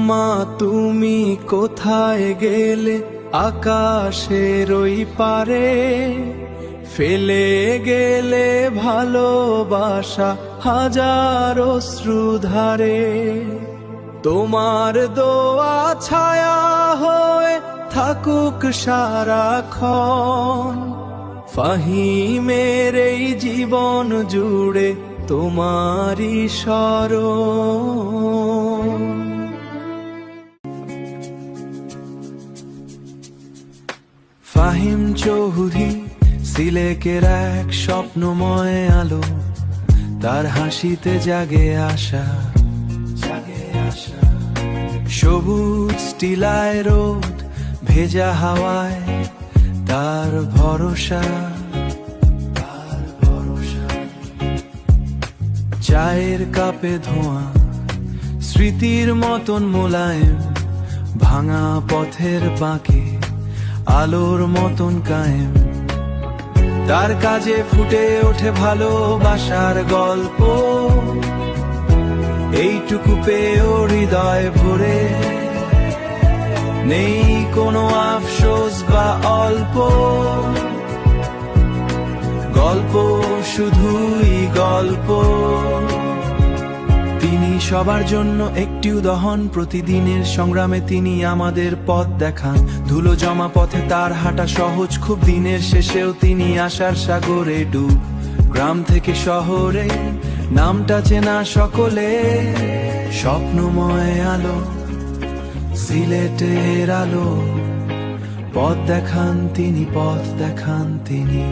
মা তুমি কোথায় গেলে আকাশের ওই পারে, ফেলে গেলে ভালোবাসা হাজার অশ্রুধারে। তোমার দোয়া ছায়া হয়ে থাকুক সারাক্ষণ, ফাহিমের এই জীবন জুড়ে তোমারই স্মরণ। ফাহিম চৌধুরী সিলেকের এক স্বপ্নময় আলো, তার হাসিতে জাগে আশা, সবুজ টিলায় রোদ, ভেজা হাওয়ায় তার ভরসা। চায়ের কাপে ধোঁয়া, স্মৃতির মতন মোলায়েম, ভাঙা পথের বাঁকে আলোর মতন কায়েম। তার কাজে ফুটে ওঠে ভালোবাসার গল্প, এইটুকু পেয়েও হৃদয় ভরে, নেই কোনো আফসোস বা অল্প, গল্প শুধুই গল্প। তিনি সবার জন্য একটি উদাহরণ, প্রতিদিনের সংগ্রামে তিনি আমাদের পথ দেখান। ধুলো জমা পথে তার হাঁটা সহজ খুব, দিনের শেষেও তিনি আশার সাগরে ডুব। গ্রাম থেকে শহরে নামটা চেনা সকলে, স্বপ্নময় আলো, সিলেটের আলো, পথ দেখান তিনি, পথ দেখান তিনি।